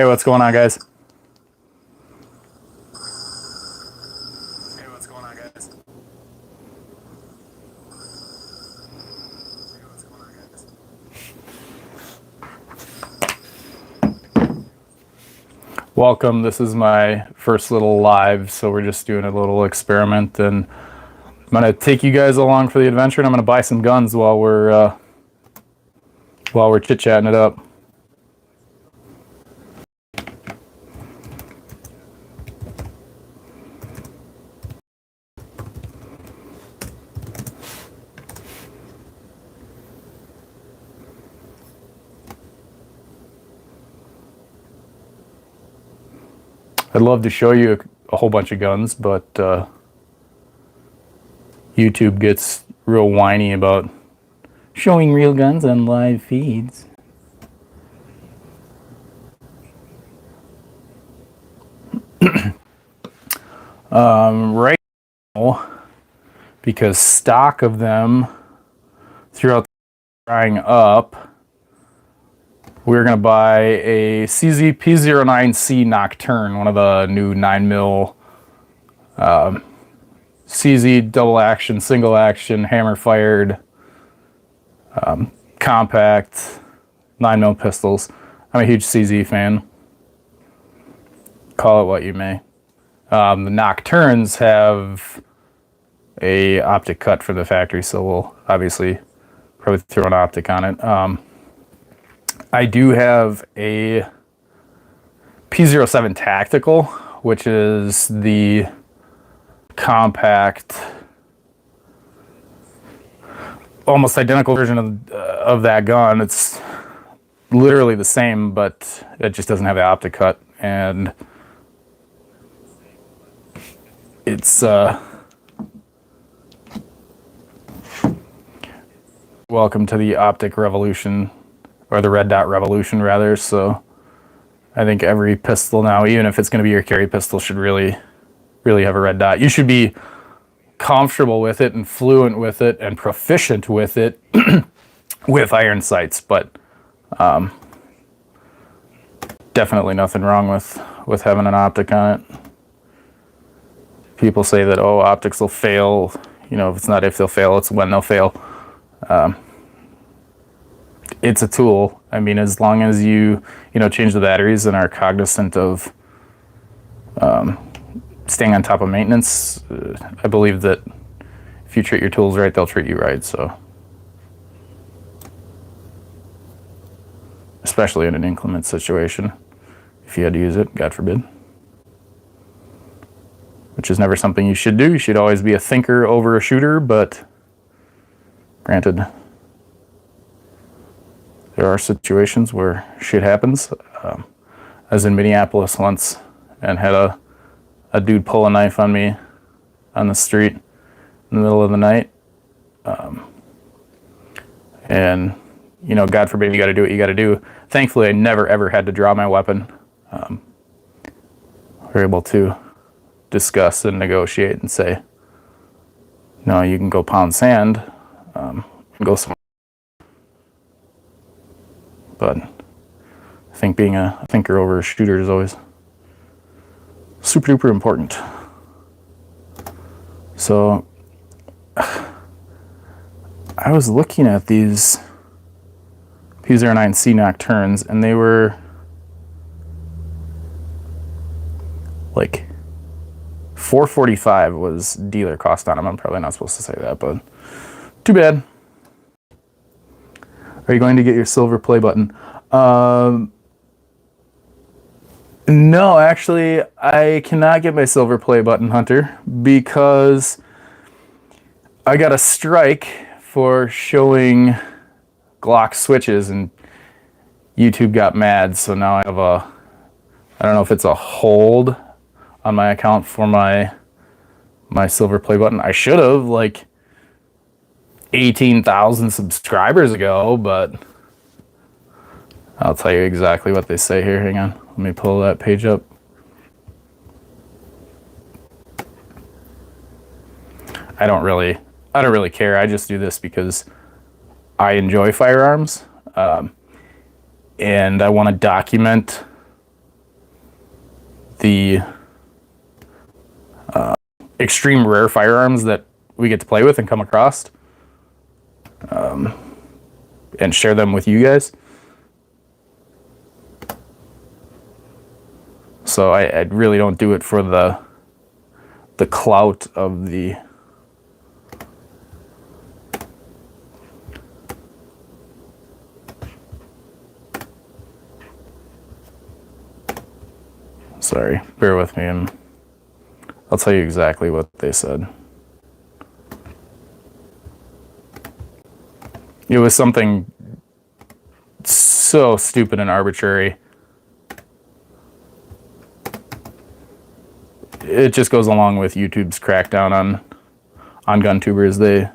Hey, what's going on, guys? Hey, what's going on, guys? Hey, what's going on, guys? Welcome. This is my first little live, so we're just doing a little experiment, and I'm gonna take you guys along for the adventure, and I'm gonna buy some guns while we're chit-chatting it up. I'd love to show you a whole bunch of guns, but YouTube gets real whiny about showing real guns on live feeds. Right now, because stock of them throughout the drying up, we're going to buy a CZ P09C Nocturne, one of the new 9mm CZ double action, single action, hammer fired, compact 9mm pistols. I'm a huge CZ fan. Call it what you may. The Nocturnes have a optic cut for the factory, so we'll obviously probably throw an optic on it. I do have a P07 Tactical, which is the compact, almost identical version of that gun. It's literally the same, but it just doesn't have the optic cut, and it's welcome to the optic revolution, or the red dot revolution rather. So I think every pistol now, even if it's going to be your carry pistol, should really have a red dot. You should be comfortable with it and fluent with it and proficient with it with iron sights, but definitely nothing wrong with having an optic on it. People say that, oh, optics will fail. You know, it's not if they'll fail, it's when they'll fail. It's a tool. I mean, as long as you change the batteries and are cognizant of staying on top of maintenance, I believe that if you treat your tools right, they'll treat you right. So, especially in an inclement situation, if you had to use it, God forbid. Which is never something you should do. You should always be a thinker over a shooter, but granted, there are situations where shit happens. I was in Minneapolis once and had a dude pull a knife on me on the street in the middle of the night. And, God forbid, you got to do what you got to do. Thankfully, I never, ever had to draw my weapon. We were able to discuss and negotiate and say, no, you can go pound sand and go somewhere. But I think being a thinker over a shooter is always super duper important. So I was looking at these P09C Nocturnes, and they were like $445 was dealer cost on them. I'm probably not supposed to say that, but too bad. Are you going to get your silver play button? No, actually, I cannot get my silver play button, Hunter, because I got a strike for showing Glock switches, and YouTube got mad. So now I have I don't know if it's a hold on my account for my silver play button. I should have, like, 18,000 subscribers ago, but I'll tell you exactly what they say here. Hang on, let me pull that page up. I don't really care. I just do this because I enjoy firearms, and I want to document the extreme rare firearms that we get to play with and come across, and share them with you guys. So I really don't do it for the clout of the sorry, bear with me, and I'll tell you exactly what they said. It was something so stupid and arbitrary. It just goes along with YouTube's crackdown on gun tubers. They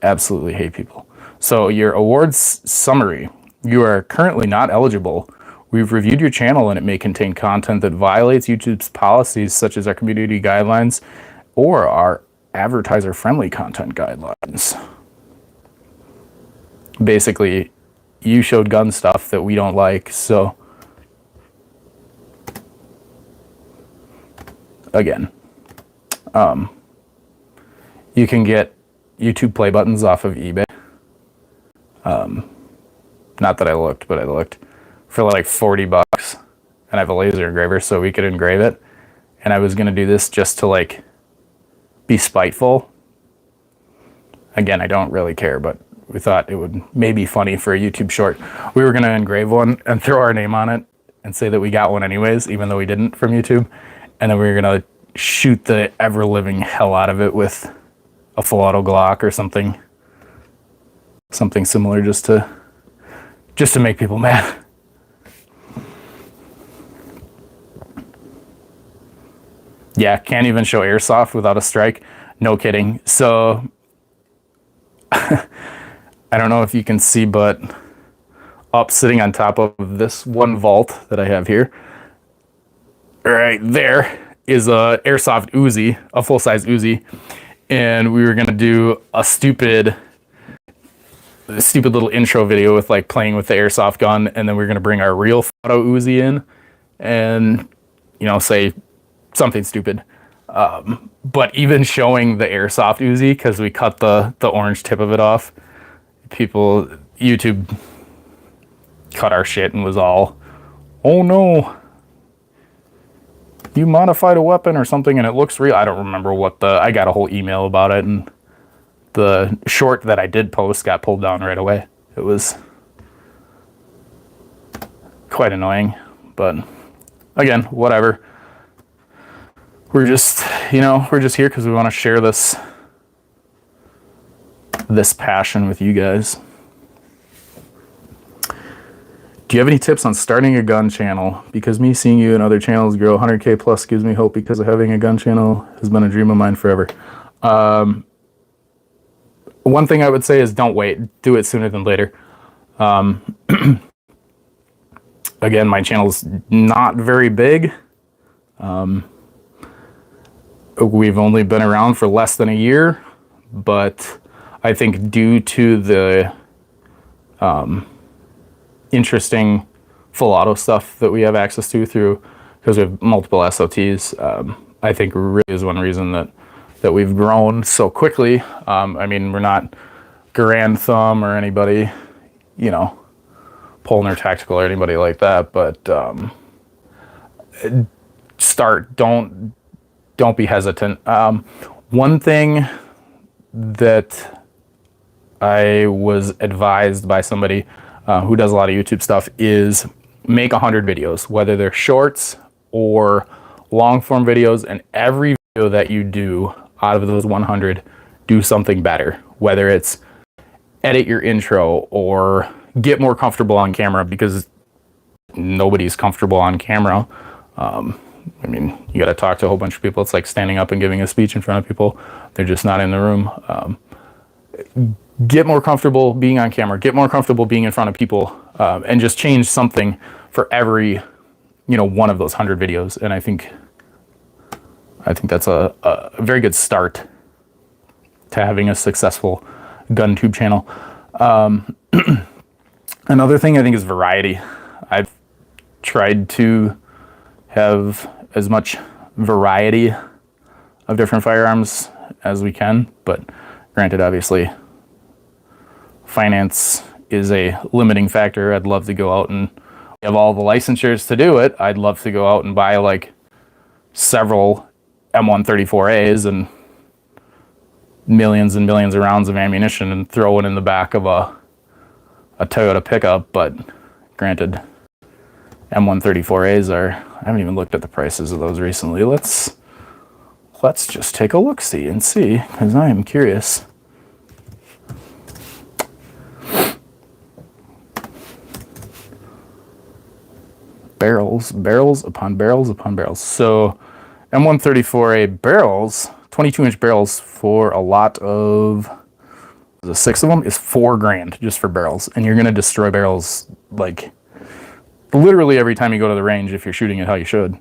absolutely hate people. So your awards summary. You are currently not eligible. We've reviewed your channel and it may contain content that violates YouTube's policies such as our community guidelines or our advertiser-friendly content guidelines. Basically, you showed gun stuff that we don't like, so again, you can get YouTube play buttons off of eBay. Not that I looked, but I looked for like $40, and I have a laser engraver, so we could engrave it. And I was gonna do this just to like be spiteful. Again, I don't really care, but we thought it would maybe be funny for a YouTube short. We were gonna engrave one and throw our name on it and say that we got one anyways, even though we didn't from YouTube. And then we were gonna shoot the ever-living hell out of it with a full auto Glock or something similar, just to make people mad. Yeah, can't even show airsoft without a strike. No kidding. So I don't know if you can see, but up sitting on top of this one vault that I have here, right there is a airsoft Uzi, a full-size Uzi, and we were gonna do a stupid little intro video with like playing with the airsoft gun, and then we're gonna bring our real photo Uzi in and, you know, say something stupid. But even showing the airsoft Uzi, because we cut the orange tip of it off, YouTube cut our shit and was all, oh no, you modified a weapon or something and it looks real. I don't remember I got a whole email about it, and the short that I did post got pulled down right away. It was quite annoying, but again, whatever. We're just here because we want to share this passion with you guys. Do you have any tips on starting a gun channel? Because me seeing you and other channels grow 100K plus gives me hope, because having a gun channel has been a dream of mine forever. One thing I would say is don't wait. Do it sooner than later. Again, my channel's not very big. We've only been around for less than a year, but I think due to the interesting full auto stuff that we have access to because we have multiple SOTs, I think really is one reason that we've grown so quickly. I mean, we're not Grand Thumb or anybody, you know, Polner Tactical or anybody like that, but don't be hesitant. One thing that I was advised by somebody who does a lot of YouTube stuff is make 100 videos, whether they're shorts or long form videos, and every video that you do out of those 100, do something better, whether it's edit your intro or get more comfortable on camera, because nobody's comfortable on camera. I mean, you got to talk to a whole bunch of people. It's like standing up and giving a speech in front of people. They're just not in the room. Get more comfortable being on camera. Get more comfortable being in front of people, and just change something for every, one of those 100 videos. And I think that's a very good start to having a successful gun tube channel. Another thing I think is variety. I've tried to have as much variety of different firearms as we can, but granted, obviously, finance is a limiting factor. I'd love to go out and have all the licensures to do it. I'd love to go out and buy like several M134As and millions and millions of rounds of ammunition and throw it in the back of a Toyota pickup, but granted, M134As are, I haven't even looked at the prices of those recently. Let's just take a look-see and see, because I am curious. Barrels upon barrels upon barrels. So M134A barrels, 22-inch barrels for a lot of, the 6 of them is $4,000 just for barrels. And you're going to destroy barrels like literally every time you go to the range if you're shooting it how you should.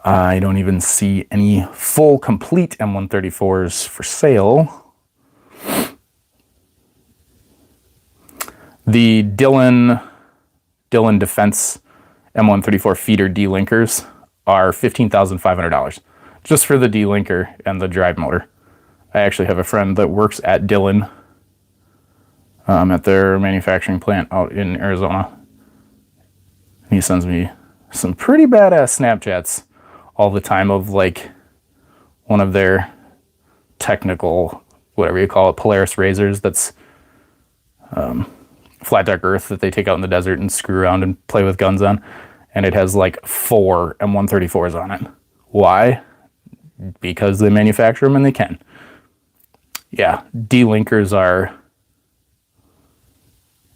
I don't even see any full complete M134s for sale. The Dillon Defense M134 feeder D-linkers are $15,500 just for the D-linker and the drive motor. I actually have a friend that works at Dillon at their manufacturing plant out in Arizona. He sends me some pretty badass Snapchats all the time of like one of their technical, whatever you call it, Polaris razors that's flat deck earth that they take out in the desert and screw around and play with guns on. And it has like 4 M134s on it. Why? Because they manufacture them and they can. Yeah, D-linkers are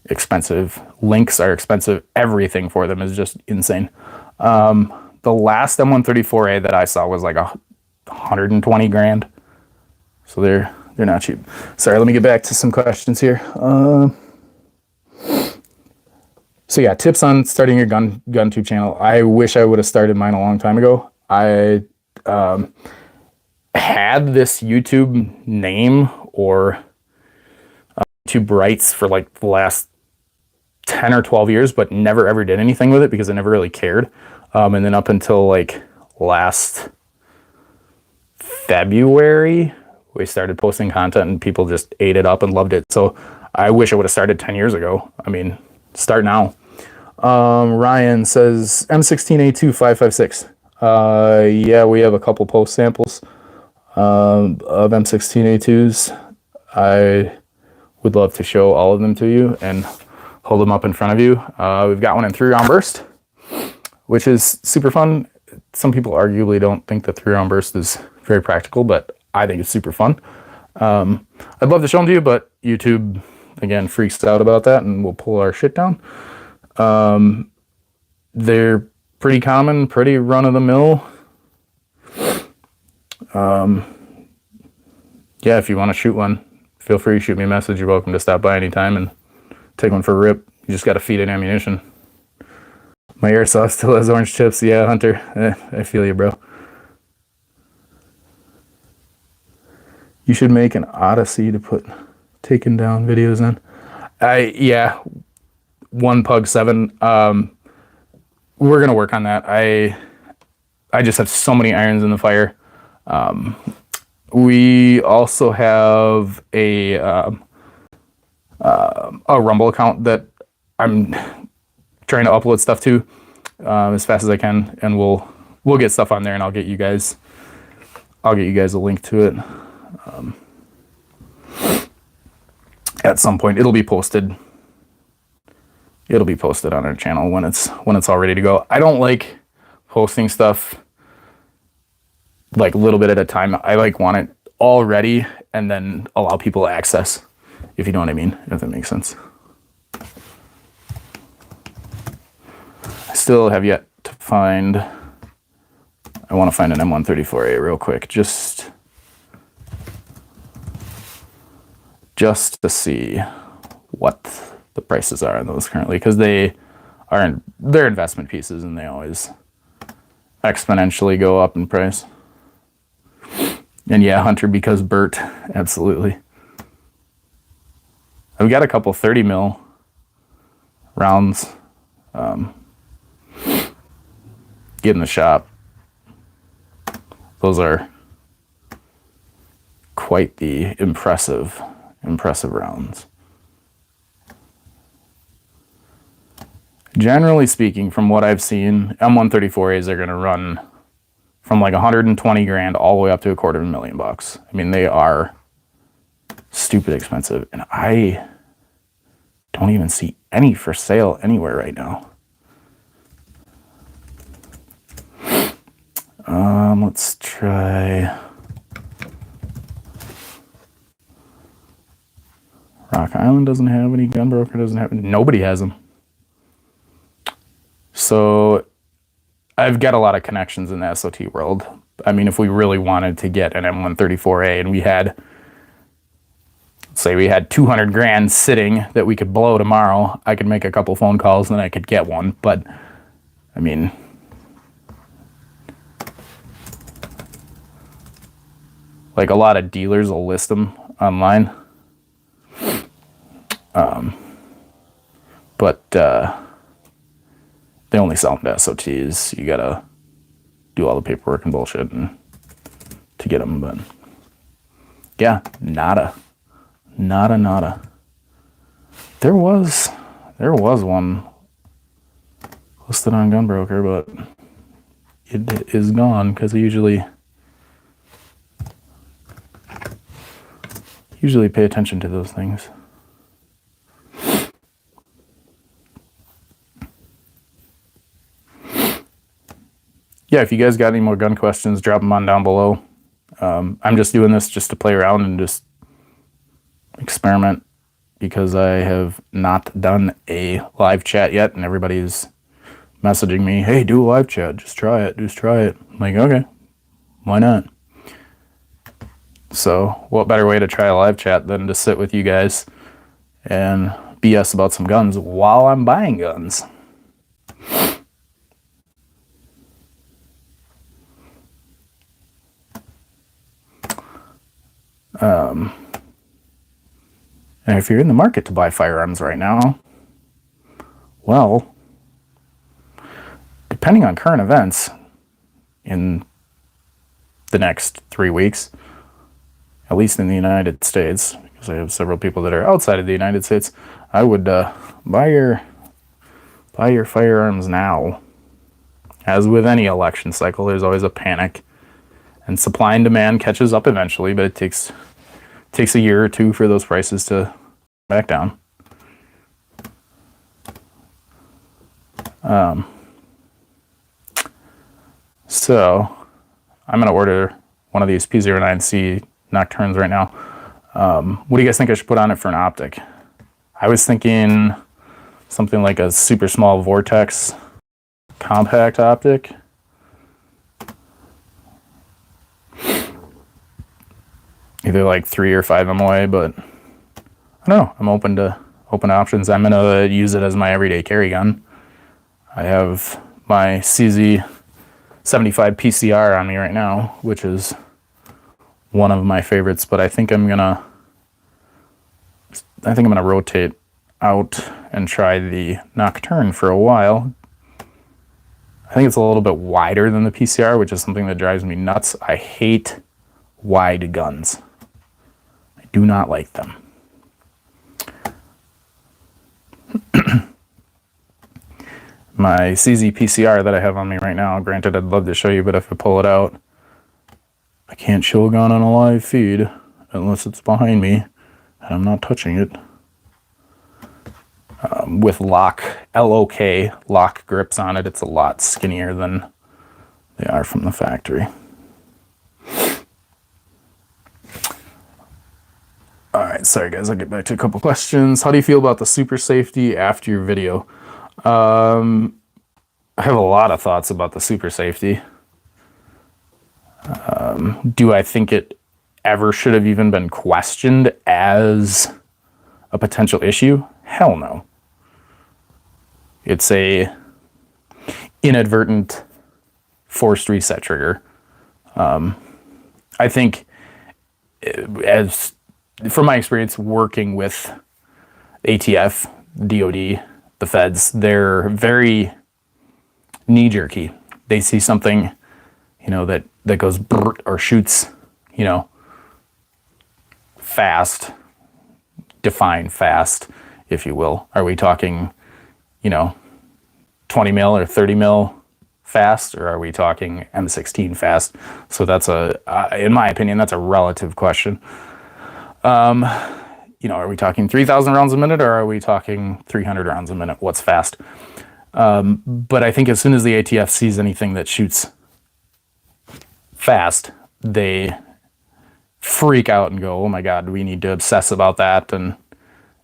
expensive. Links are expensive. Everything for them is just insane. The last M134A that I saw was like $120,000. So they're not cheap. Sorry, let me get back to some questions here. So yeah, tips on starting your GunTube channel. I wish I would have started mine a long time ago. I had this YouTube name or YouTube rights for like the last 10 or 12 years, but never ever did anything with it because I never really cared. And then up until like last February, we started posting content and people just ate it up and loved it. So I wish I would have started 10 years ago. I mean, start now. Ryan says M16A2 556. Yeah, we have a couple post samples of M16A2s. I would love to show all of them to you and hold them up in front of you. We've got one in 3-round burst, which is super fun. Some people arguably don't think the 3-round burst is very practical, but I think it's super fun. I'd love to show them to you, but YouTube, again, freaks out about that and will pull our shit down. They're pretty common, pretty run-of-the-mill. Yeah, if you want to shoot one, feel free to shoot me a message. You're welcome to stop by anytime and take one for a rip. You just got to feed it ammunition. My airsoft still has orange tips. Yeah, Hunter, I feel you, bro. You should make an Odyssey to put taken down videos in. Yeah, one Pug 7. We're gonna work on that. I just have so many irons in the fire. We also have a Rumble account that I'm trying to upload stuff to as fast as I can, and we'll get stuff on there, and I'll get you guys a link to it. At some point, it'll be posted. It'll be posted on our channel when it's all ready to go. I don't like posting stuff like a little bit at a time. I like want it all ready and then allow people access, if you know what I mean, if that makes sense. I still have yet to find, I want to find an M134A real quick, just to see what the prices are on those currently, because they're investment pieces and they always exponentially go up in price. And yeah, Hunter, because Bert, absolutely. I've got a couple 30 mil rounds Get in the shop. Those are quite the impressive rounds. Generally speaking, from what I've seen, M134As are going to run from like 120 grand all the way up to $250,000. I mean, they are stupid expensive, and I don't even see any for sale anywhere right now. Let's try Rock Island. Doesn't have any. Gunbroker doesn't have any. Nobody has them. So I've got a lot of connections in the SOT world. I mean, if we really wanted to get an M134A and we had, say we had 200 grand sitting that we could blow tomorrow, I could make a couple phone calls and then I could get one. But I mean, like a lot of dealers will list them online. But they only sell them to SOTs. You gotta do all the paperwork and bullshit and to get them. But yeah, nada. There was one listed on Gunbroker, but it is gone because I usually pay attention to those things. Yeah, if you guys got any more gun questions, drop them on down below. I'm just doing this just to play around and just experiment because I have not done a live chat yet, and everybody's messaging me, hey, do a live chat, just try it. I'm like, okay, why not? So what better way to try a live chat than to sit with you guys and BS about some guns while I'm buying guns. And if you're in the market to buy firearms right now, well, depending on current events in the next 3 weeks, at least in the United States, because I have several people that are outside of the United States, I would buy your firearms now. As with any election cycle, there's always a panic, and supply and demand catches up eventually, but it takes a year or two for those prices to back down. So I'm going to order one of these P09C Nocturnes right now. What do you guys think I should put on it for an optic? I was thinking something like a super small Vortex compact optic. Either like 3 or 5 MOA, but I don't know. I'm open to options. I'm going to use it as my everyday carry gun. I have my CZ 75 PCR on me right now, which is one of my favorites, but I think I'm gonna rotate out and try the Nocturne for a while. I think it's a little bit wider than the PCR, which is something that drives me nuts. I hate wide guns. I do not like them. My CZ PCR that I have on me right now, granted I'd love to show you, but if I pull it out, I can't show a gun on a live feed unless it's behind me and I'm not touching it. With LOK lock grips on it, it's a lot skinnier than they are from the factory. Alright, sorry guys, I'll get back to a couple questions. How do you feel about the super safety after your video? I have a lot of thoughts about the super safety. Do I think it ever should have even been questioned as a potential issue? Hell no. It's a inadvertent forced reset trigger. I think, as from my experience working with ATF, DOD, the feds. They're very knee-jerky. They see something, that goes brrrt or shoots, fast, define fast, if you will. Are we talking, 20 mil or 30 mil fast, or are we talking M16 fast? So that's in my opinion, that's a relative question. Are we talking 3,000 rounds a minute, or are we talking 300 rounds a minute? What's fast? But I think as soon as the ATF sees anything that shoots fast, they freak out and go, oh my God, we need to obsess about that and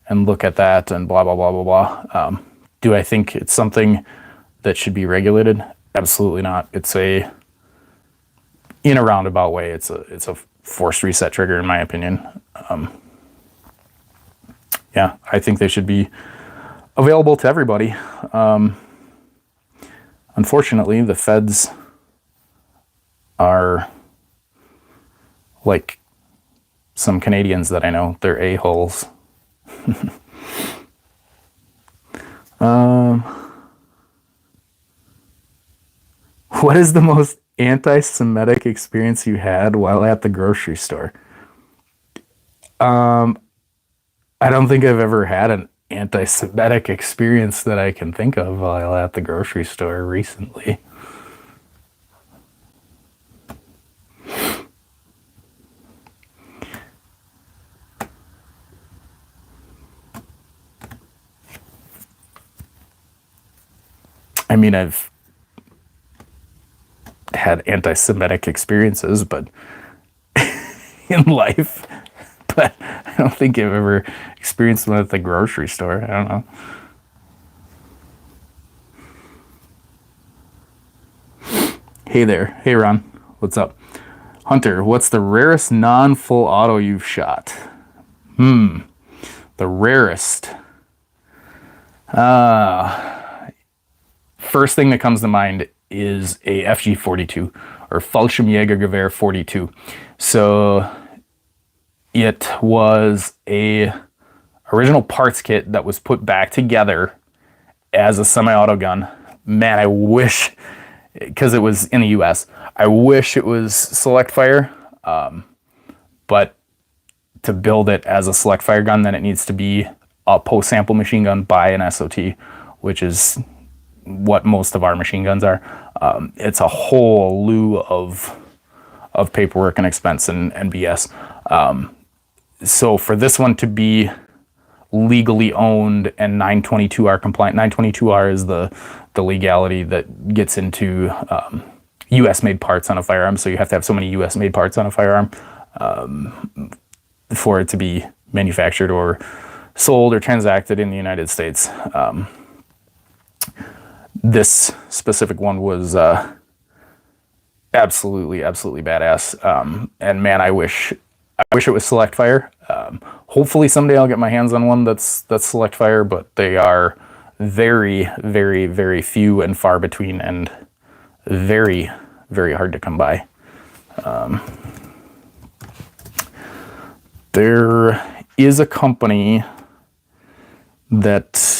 look at that and blah, blah, blah, blah, blah. Do I think it's something that should be regulated? Absolutely not. In a roundabout way, it's a forced reset trigger, in my opinion. Yeah, I think they should be available to everybody. Unfortunately, the feds are like some Canadians that I know. They're a-holes. What is the most anti-Semitic experience you had while at the grocery store? I don't think I've ever had an anti-Semitic experience that I can think of while at the grocery store recently. I mean, I've had anti-Semitic experiences, but in life, but I don't think I've ever experienced one at the grocery store. I don't know. Hey there. Hey, Ron. What's up? Hunter, what's the rarest non-full auto you've shot? The rarest. First thing that comes to mind is a FG42 or Fallschirmjägergewehr 42. So it was a original parts kit that was put back together as a semi-auto gun. Man, I wish, because it was in the US, I wish it was select fire. But to build it as a select fire gun, then it needs to be a post-sample machine gun by an SOT, which is what most of our machine guns are. It's a whole slew of paperwork and expense and BS. So for this one to be legally owned and 922R compliant, 922R is the legality that gets into US made parts on a firearm. So you have to have so many US made parts on a firearm for it to be manufactured or sold or transacted in the United States. This specific one was absolutely badass. And man, I wish it was select fire. Hopefully someday I'll get my hands on one that's select fire, but they are very, very, very few and far between, and very, very hard to come by. There is a company that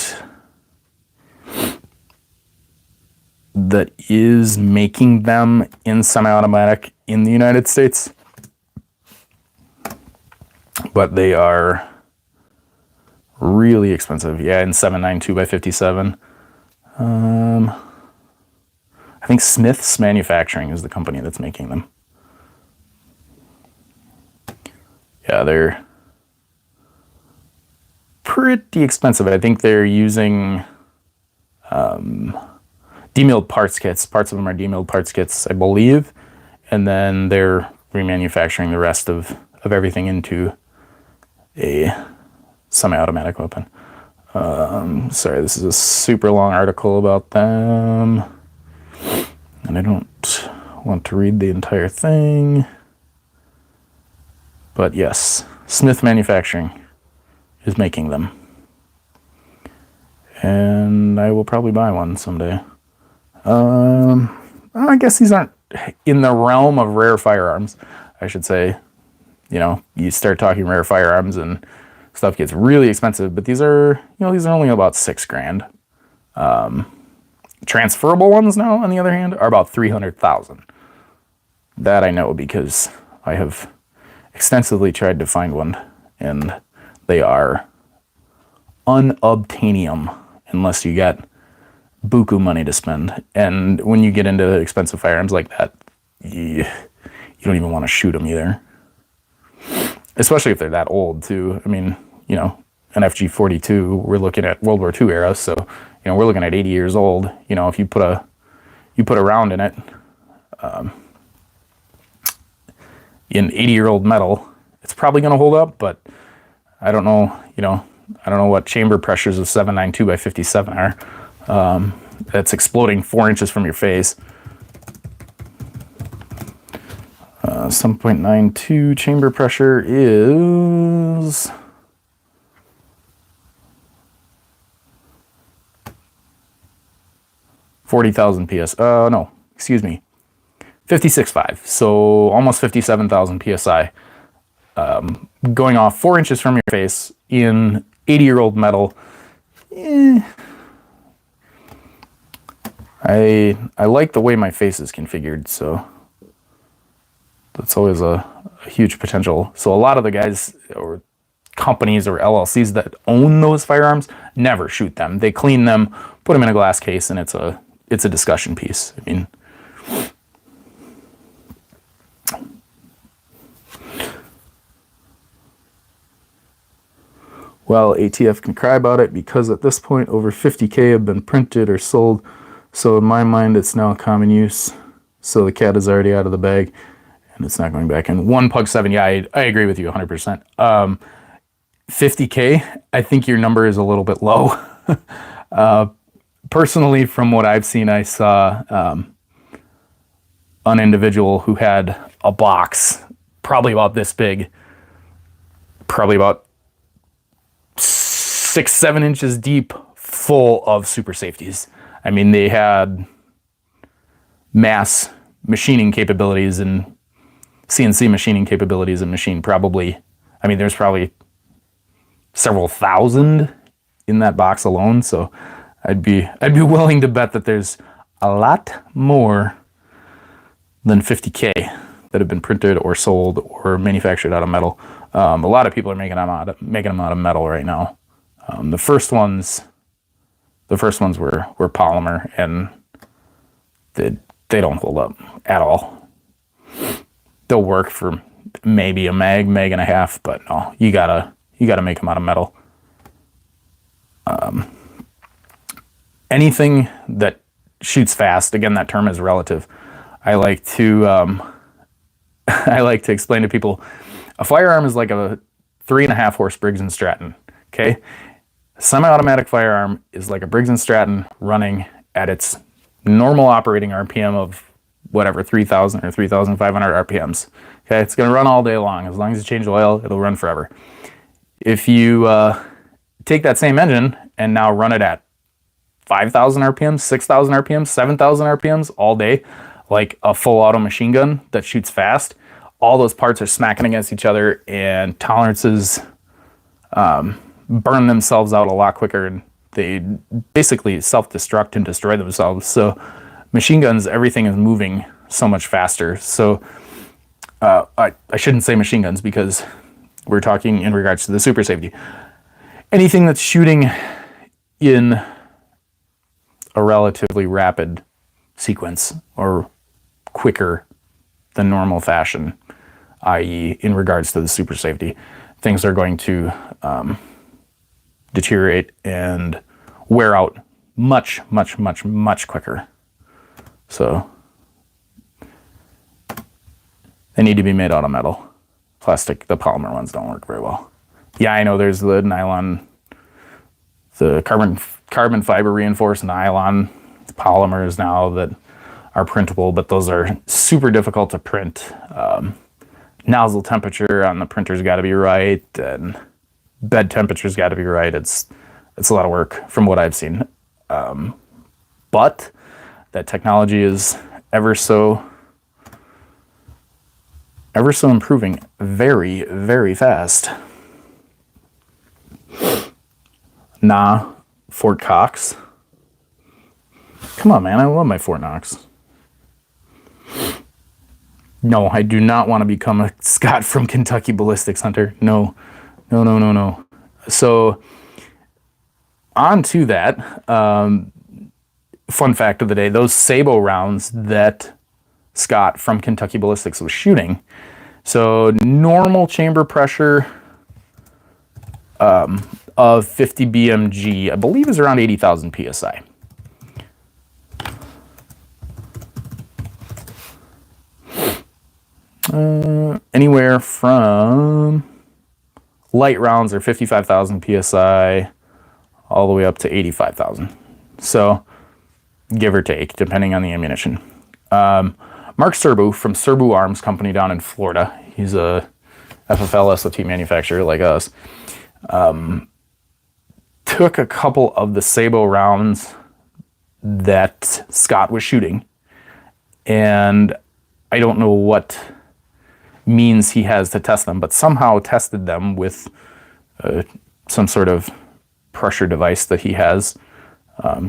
is making them in semi-automatic in the United States, but they are really expensive. Yeah, in 7.92x57. I think Smith's Manufacturing is the company that's making them. Yeah, they're pretty expensive. I think they're using demilled parts kits. Parts of them are demilled parts kits, I believe. And then they're remanufacturing the rest of everything into a semi-automatic weapon. Sorry, this is a super long article about them, and I don't want to read the entire thing. But yes, Smith Manufacturing is making them. And I will probably buy one someday. I guess these aren't in the realm of rare firearms, I should say. You know, you start talking rare firearms and stuff gets really expensive, but these are only about $6,000. Transferable ones now, on the other hand, are about 300,000. That I know because I have extensively tried to find one, and they are unobtainium unless you got buku money to spend. And when you get into expensive firearms like that, you don't even want to shoot them either. Especially if they're that old too. I mean, you know, an FG-42, we're looking at World War II era, so you know, we're looking at 80 years old. You know, if you put a round in it, in 80-year-old metal, it's probably going to hold up, but I don't know, you know, I don't know what chamber pressures of 792 by 57 are. That's exploding 4 inches from your face. 7.92 chamber pressure is 40,000 PS. No, excuse me. 56.5. So almost 57,000 PSI. Going off 4 inches from your face in 80-year-old metal. I like the way my face is configured, so that's always a huge potential. So a lot of the guys or companies or LLCs that own those firearms never shoot them. They clean them, put them in a glass case, and it's a discussion piece. I mean, well, ATF can cry about it because at this point over 50K have been printed or sold. So in my mind, it's now common use. So the cat is already out of the bag and it's not going back in. One Pug 7, yeah, I agree with you 100%. 50K, I think your number is a little bit low. Personally, from what I've seen, I saw an individual who had a box probably about this big, probably about 6-7 inches deep, full of super safeties. I mean, they had mass machining capabilities and CNC machining capabilities and machine probably, I mean, there's probably several thousand in that box alone. So I'd be willing to bet that there's a lot more than 50K that have been printed or sold or manufactured out of metal. A lot of people are making them out of metal right now. The first ones were polymer, and they don't hold up at all. They'll work for maybe a mag and a half, but no, you gotta make them out of metal. Anything that shoots fast, again, that term is relative. I like to explain to people, a firearm is like a 3.5 horse Briggs & Stratton. Okay, a semi-automatic firearm is like a Briggs & Stratton running at its normal operating RPM of whatever, 3,000 or 3,500 RPMs. Okay, it's going to run all day long. As long as you change the oil, it'll run forever. If you take that same engine and now run it at 5,000 RPMs, 6,000 RPMs, 7,000 RPMs all day, like a full auto machine gun that shoots fast, all those parts are smacking against each other and tolerances burn themselves out a lot quicker, and they basically self-destruct and destroy themselves. So machine guns, everything is moving so much faster. So I shouldn't say machine guns because we're talking in regards to the super safety. Anything that's shooting in a relatively rapid sequence or quicker than normal fashion, i.e. in regards to the super safety, things are going to deteriorate and wear out much quicker. So they need to be made out of metal. Plastic, the polymer ones don't work very well. Yeah, I know there's the nylon, the carbon fiber reinforced nylon polymers now that are printable, but those are super difficult to print. Nozzle temperature on the printer's got to be right, and bed temperature's got to be right. It's a lot of work from what I've seen. But that technology is ever so improving very fast. Fort Cox Come on, man. I love my Fort Knox. No, I do not want to become a Scott from Kentucky ballistics hunter. No, no, no, no, no. So, on to that. Fun fact of the day, those Sabo rounds that Scott from Kentucky Ballistics was shooting. So, normal chamber pressure of 50 BMG, I believe, is around 80,000 PSI. Anywhere from light rounds are 55,000 PSI all the way up to 85,000. So, give or take, depending on the ammunition. Mark Serbu from Serbu Arms Company down in Florida. He's a FFL SOT manufacturer like us. Took a couple of the Sabo rounds that Scott was shooting, and I don't know what means he has to test them, but somehow tested them with some sort of pressure device that he has.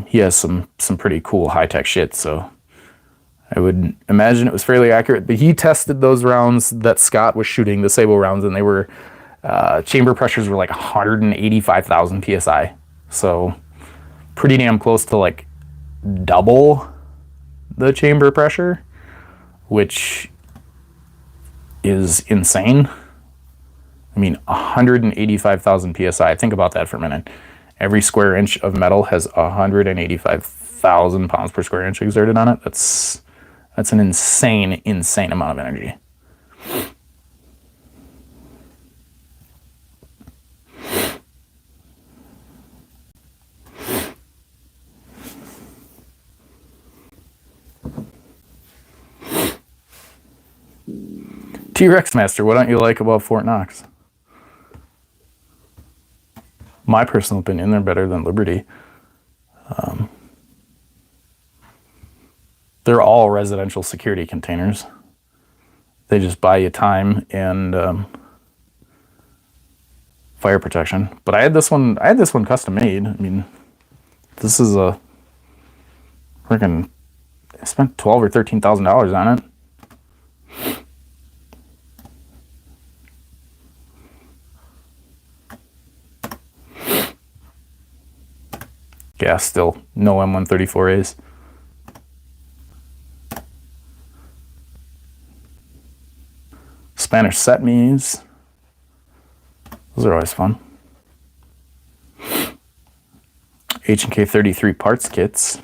He has some pretty cool high-tech shit, so I would imagine it was fairly accurate. But he tested those rounds that Scott was shooting, the Sabo rounds, and they were chamber pressures were like 185,000 PSI. So pretty damn close to like double the chamber pressure, which is insane. I mean, 185,000 PSI. Think about that for a minute. Every square inch of metal has 185,000 pounds per square inch exerted on it. That's an insane, insane amount of energy. T-Rex Master, what don't you like about Fort Knox? My personal opinion, they're better than Liberty. They're all residential security containers. They just buy you time and fire protection. But I had this one custom made. I mean, this is a freaking, I spent $12,000 or $13,000 on it. Yeah, still no M134As. Spanish set me's. Those are always fun. H&K 33 parts kits.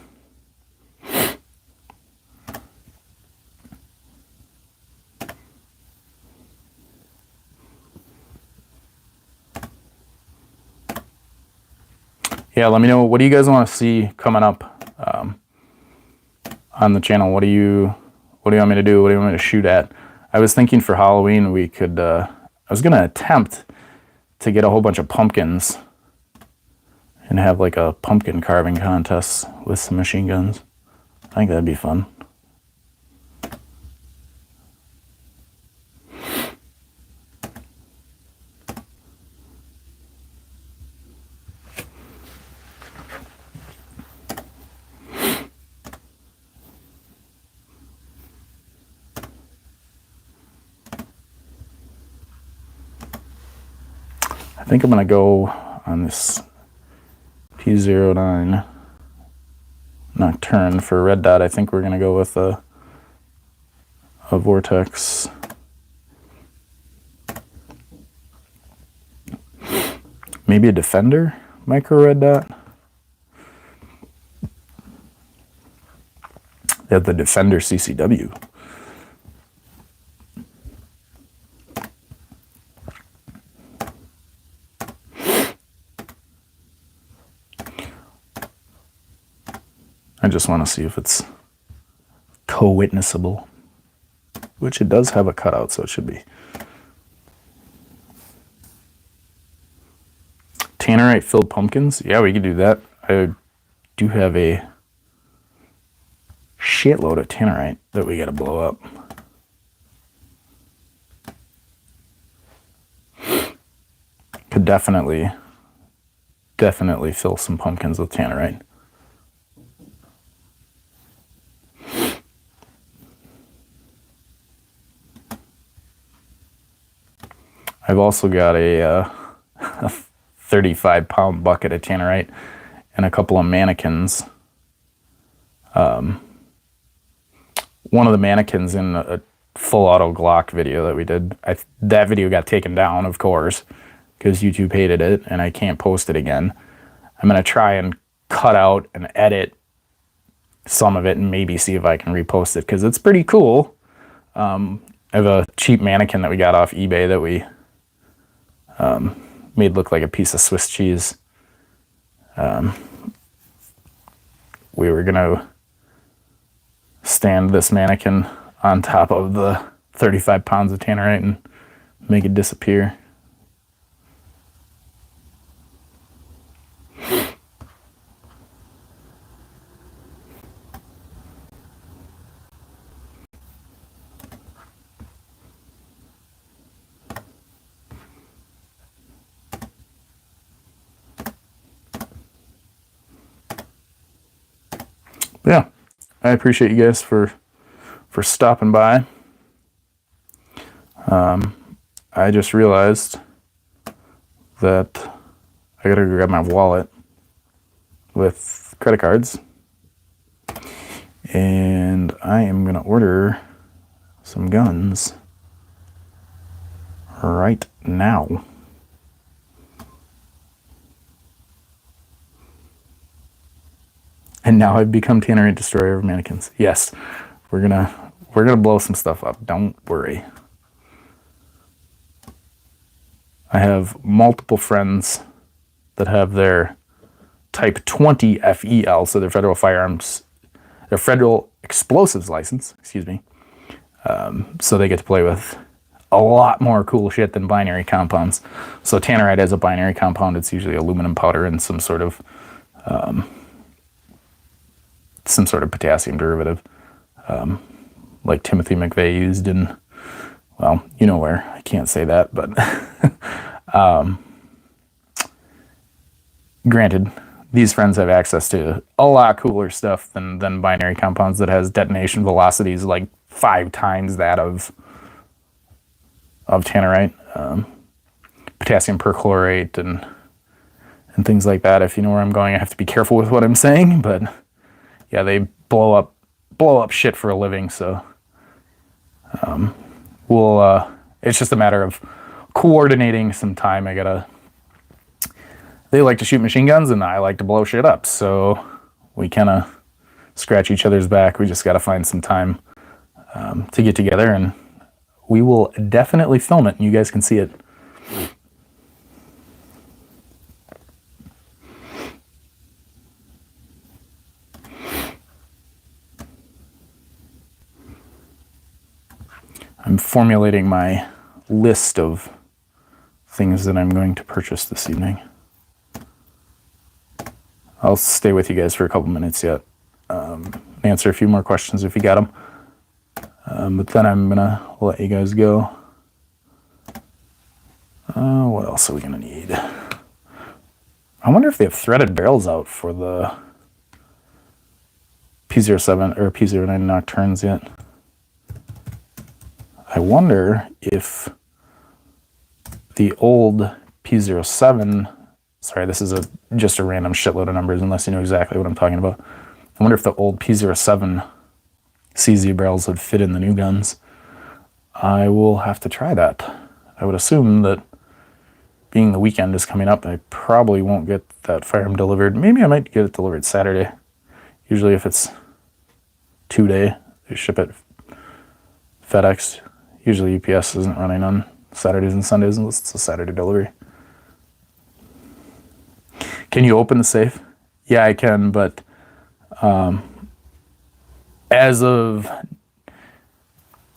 Yeah, let me know, what do you guys want to see coming up on the channel? What do you want me to do? What do you want me to shoot at? I was thinking for Halloween we could, I was going to attempt to get a whole bunch of pumpkins and have like a pumpkin carving contest with some machine guns. I think that'd be fun. I think I'm going to go on this P09 Nocturne for red dot. I think we're going to go with a Vortex. Maybe a Defender micro red dot. They have the Defender CCW. I just want to see if it's co-witnessable, which it does have a cutout, so it should be. Tannerite filled pumpkins? Yeah, we could do that. I do have a shitload of tannerite that we got to blow up. Could definitely fill some pumpkins with tannerite. I've also got a 35-pound bucket of tannerite and a couple of mannequins. One of the mannequins in a full auto Glock video that we did, that video got taken down, of course, because YouTube hated it and I can't post it again. I'm going to try and cut out and edit some of it and maybe see if I can repost it, because it's pretty cool. I have a cheap mannequin that we got off eBay that we made look like a piece of Swiss cheese. We were going to stand this mannequin on top of the 35 pounds of tannerite and make it disappear. Yeah, I appreciate you guys for stopping by. I just realized that I gotta grab my wallet with credit cards, and I am gonna order some guns right now. And now I've become Tannerite Destroyer of Mannequins. Yes, we're gonna blow some stuff up. Don't worry. I have multiple friends that have their Type 20 FEL, so their federal firearms, their federal explosives license, excuse me. So they get to play with a lot more cool shit than binary compounds. So tannerite has a binary compound. It's usually aluminum powder and some sort of potassium derivative, like Timothy McVeigh used in, well, you know where. I can't say that, but granted, these friends have access to a lot cooler stuff than binary compounds that has detonation velocities like 5 times that of tannerite, potassium perchlorate, and things like that. If you know where I'm going, I have to be careful with what I'm saying, but yeah, they blow up shit for a living. So it's just a matter of coordinating some time. They like to shoot machine guns and I like to blow shit up, so we kind of scratch each other's back. We just got to find some time to get together, and we will definitely film it and you guys can see it. I'm formulating my list of things that I'm going to purchase this evening. I'll stay with you guys for a couple minutes yet. Answer a few more questions if you got them. But then I'm gonna let you guys go. What else are we gonna need? I wonder if they have threaded barrels out for the P07 or P09 Nocturnes yet. I wonder if the old P07, sorry, this is just a random shitload of numbers unless you know exactly what I'm talking about. I wonder if the old P07 CZ barrels would fit in the new guns. I will have to try that. I would assume that being the weekend is coming up, I probably won't get that firearm delivered. Maybe I might get it delivered Saturday. Usually if it's 2-day, they ship it FedEx. Usually UPS isn't running on Saturdays and Sundays unless it's a Saturday delivery. Can you open the safe? Yeah, I can, but as of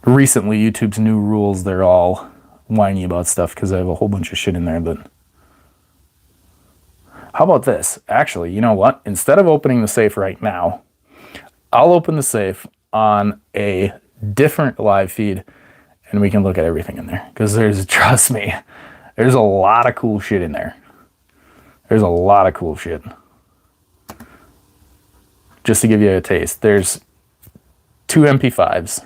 recently, YouTube's new rules, they're all whiny about stuff because I have a whole bunch of shit in there. But how about this? Actually, you know what? Instead of opening the safe right now, I'll open the safe on a different live feed and we can look at everything in there. Because trust me, there's a lot of cool shit in there. There's a lot of cool shit. Just to give you a taste, there's 2 MP5s.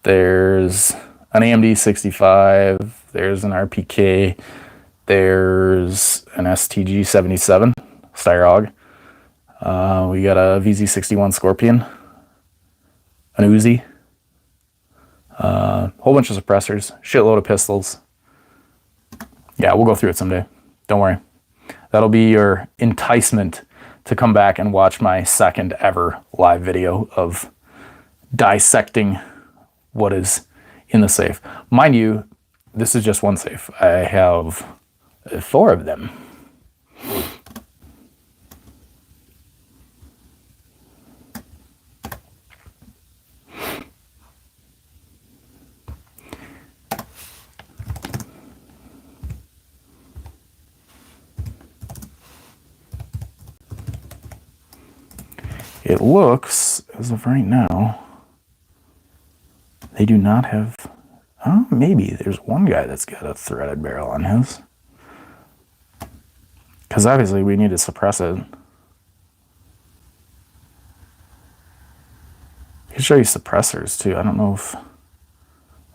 There's an AMD 65, there's an RPK, there's an STG 77 Styrog. We got a VZ61 Scorpion, an Uzi, whole bunch of suppressors, shitload of pistols. Yeah, we'll go through it someday. Don't worry. That'll be your enticement to come back and watch my second ever live video of dissecting what is in the safe. Mind you, this is just one safe. I have 4 of them. It looks, as of right now, they do not have, oh, maybe there's one guy that's got a threaded barrel on his. Because obviously we need to suppress it. I can show you suppressors too. I don't know if,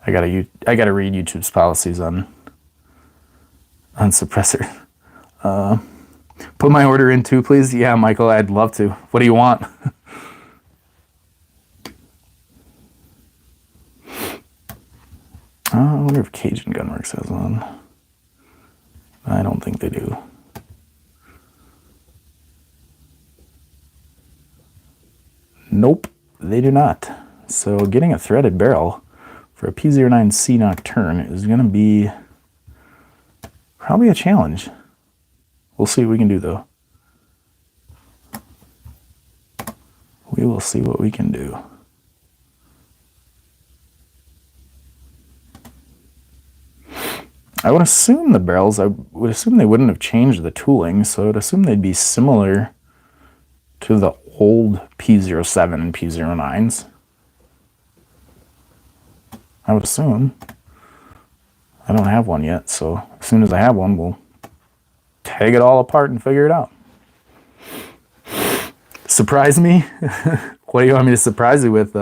I gotta read YouTube's policies on suppressor. Put my order in too, please. Yeah, Michael, I'd love to. What do you want? I wonder if Cajun Gunworks has one. I don't think they do. Nope, they do not. So getting a threaded barrel for a P09C Nocturne is going to be probably a challenge. We'll see what we can do, though. We will see what we can do. I would assume the barrels, I would assume they wouldn't have changed the tooling, so I would assume they'd be similar to the old P07 and P09s. I would assume. I don't have one yet, so as soon as I have one, we'll take it all apart and figure it out. Surprise me? What do you want me to surprise you with?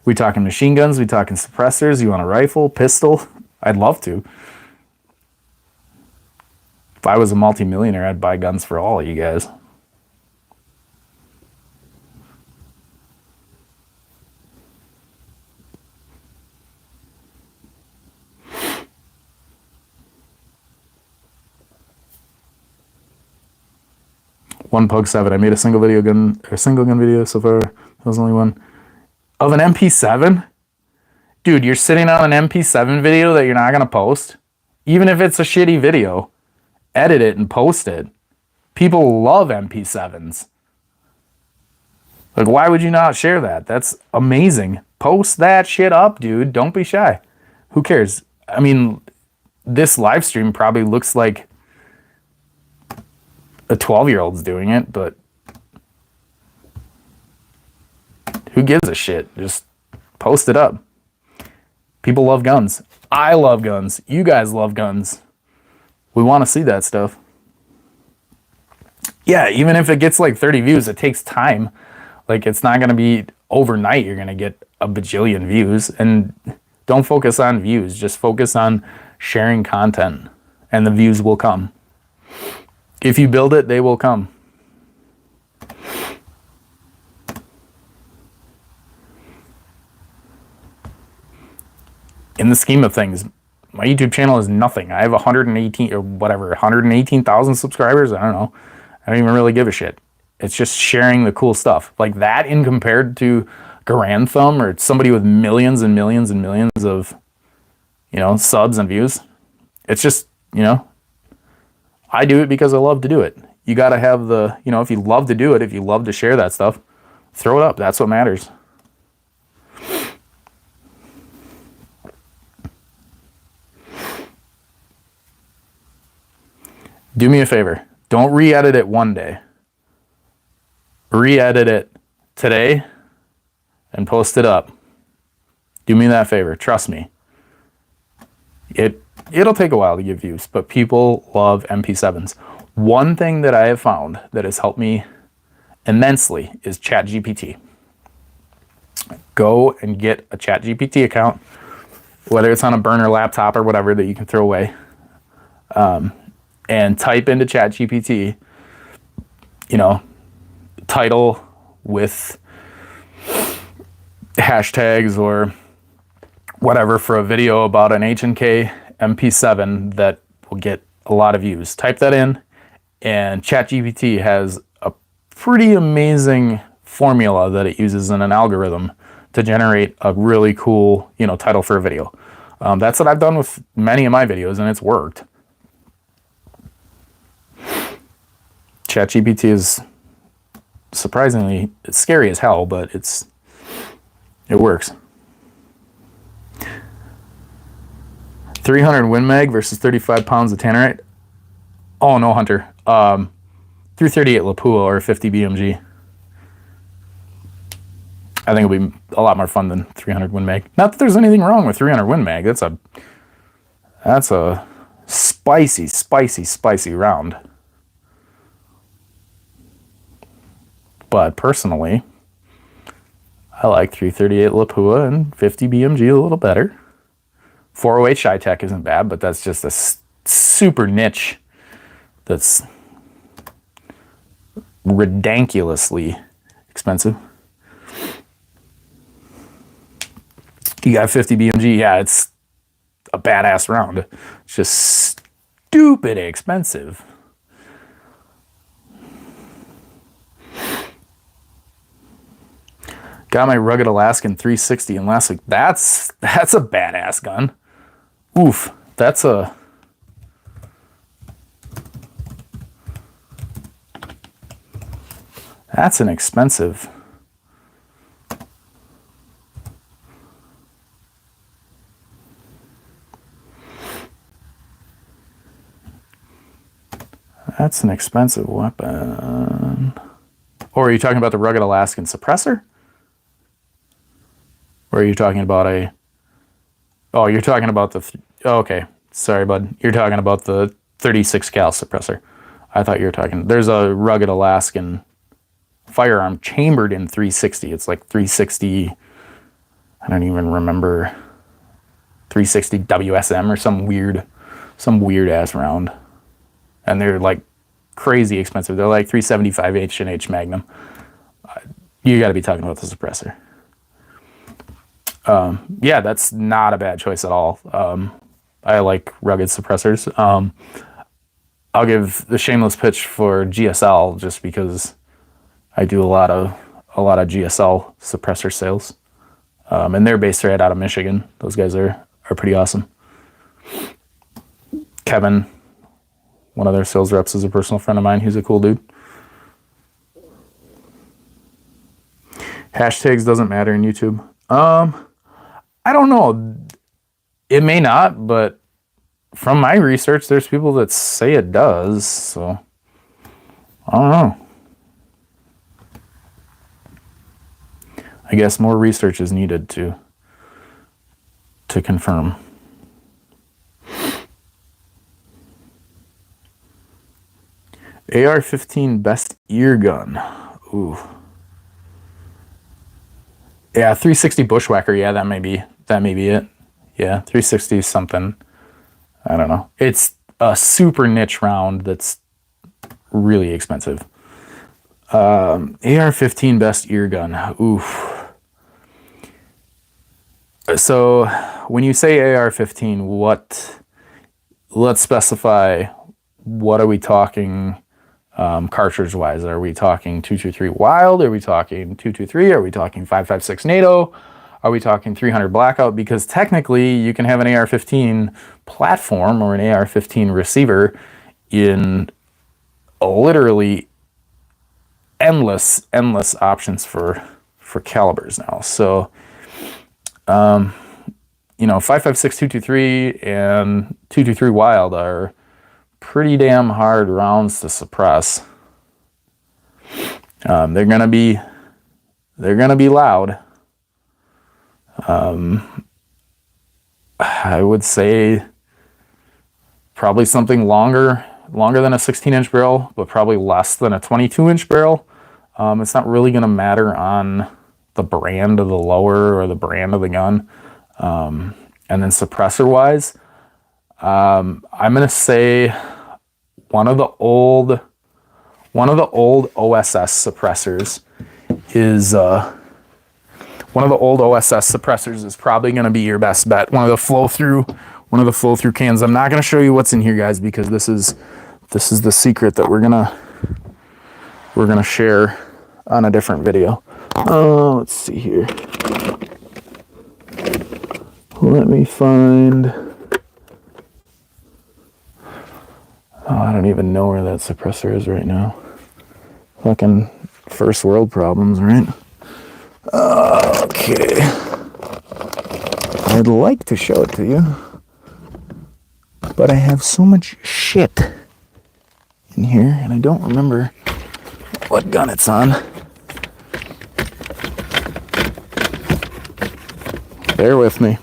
We talking machine guns? We talking suppressors? You want a rifle? Pistol? I'd love to. If I was a multi-millionaire, I'd buy guns for all of you guys. One Pug 7. I made a single gun video so far. That was the only one. Of an MP7? Dude, you're sitting on an MP7 video that you're not going to post? Even if it's a shitty video, edit it and post it. People love MP7s. Like, why would you not share that? That's amazing. Post that shit up, dude. Don't be shy. Who cares? I mean, this live stream probably looks like a 12-year-old's doing it, but who gives a shit? Just post it up. People love guns. I love guns. You guys love guns. We want to see that stuff. Yeah, even if it gets like 30 views, it takes time. Like, it's not going to be overnight you're going to get a bajillion views. And don't focus on views. Just focus on sharing content, and the views will come. If you build it, they will come. In the scheme of things, my YouTube channel is nothing. I have 118,000 subscribers. I don't know. I don't even really give a shit. It's just sharing the cool stuff. Like that, in compared to Garand Thumb or somebody with millions and millions and millions of, subs and views. It's just, I do it because I love to do it. You got to have the, if you love to do it, if you love to share that stuff, throw it up. That's what matters. Do me a favor. Don't re-edit it one day. Re-edit it today and post it up. Do me that favor. Trust me. It'll take a while to get views, but people love MP7s. One thing that I have found that has helped me immensely is ChatGPT. Go and get a ChatGPT account. whether it's on a burner laptop or whatever that you can throw away, and type into ChatGPT, you know, title with hashtags or whatever for a video about an H&K MP7 that will get a lot of views. Type that in, and ChatGPT has a pretty amazing formula that it uses in an algorithm to generate a really cool, you know, title for a video. That's what I've done with many of my videos, and it's worked. ChatGPT is surprisingly, it's scary as hell, but it works. 300 Win Mag versus 35 pounds of Tannerite. Oh no, Hunter. 338 Lapua or 50 BMG. I think it'll be a lot more fun than 300 Win Mag. Not that there's anything wrong with 300 Win Mag. That's a spicy, spicy, spicy round. But personally, I like 338 Lapua and 50 BMG a little better. 408 Shy-Tech isn't bad, but that's just a super niche that's ridiculously expensive. You got 50 BMG, yeah, it's a badass round. It's just stupid expensive. Got my Rugged Alaskan 360 in last week. That's a badass gun. Oof, that's an expensive. That's an expensive weapon. Or are you talking about the Rugged Alaskan Suppressor? Or are you talking about a... Oh, you're talking about the... Oh, okay. Sorry, bud. You're talking about the 36 cal suppressor. I thought you were talking... There's a Rugged Alaskan firearm chambered in 360. It's like 360... I don't even remember... 360 WSM or some weird ass round. And they're like crazy expensive. They're like 375 H&H Magnum. You got to be talking about the suppressor. Yeah, that's not a bad choice at all. I like rugged suppressors. I'll give the shameless pitch for GSL just because I do a lot of GSL suppressor sales. And they're based right out of Michigan. Those guys are pretty awesome. Kevin, one of their sales reps, is a personal friend of mine. He's a cool dude. Hashtags doesn't matter in YouTube. I don't know. It may not, but from my research, there's people that say it does, so I don't know. I guess more research is needed to confirm. AR-15 best ear gun. Ooh. Yeah, 360 Bushwhacker. Yeah, that may be it. Yeah, 360 something. I don't know. It's a super niche round that's really expensive. AR-15 best ear gun. Oof. So when you say AR-15, let's specify, what are we talking cartridge-wise? Are we talking 223 Wild? Are we talking 223? Are we talking 5.56 NATO? Are we talking 300 Blackout? Because technically you can have an AR-15 platform or an AR-15 receiver in literally endless options for calibers now. So, you know, 5.56 223 and 223 Wild are pretty damn hard rounds to suppress. They're gonna be loud. I would say probably something longer than a 16-inch barrel, but probably less than a 22-inch barrel. It's not really gonna matter on the brand of the lower or the brand of the gun. And then suppressor wise, I'm gonna say one of the old OSS suppressors is probably gonna be your best bet. One of the flow through cans. I'm not gonna show you what's in here, guys, because this is the secret that we're gonna share on a different video. Let's see here. Let me find. I don't even know where that suppressor is right now. Fucking first world problems, right? Okay. I'd like to show it to you, but I have so much shit in here, and I don't remember what gun it's on. Bear with me.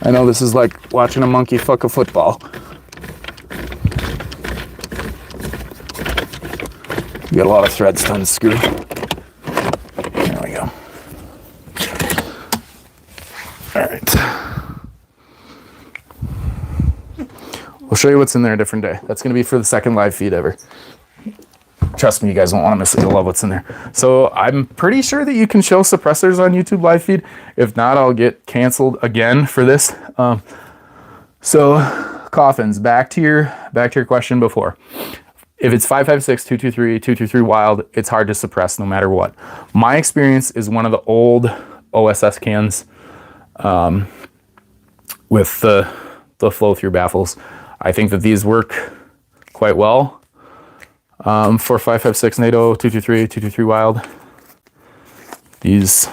I know this is like watching a monkey fuck a football. You got a lot of threads to unscrew. There we go. All right. We'll show you what's in there a different day. That's going to be for the second live feed ever. Trust me, you guys won't want to miss it. You'll love what's in there. So I'm pretty sure that you can show suppressors on YouTube live feed. If not, I'll get canceled again for this. So coffins, back to your question before. If it's 5.56, 223, 223 wild, it's hard to suppress no matter what. My experience is one of the old OSS cans with the flow through baffles. I think that these work quite well for 5.56 NATO, 223, 223 wild. These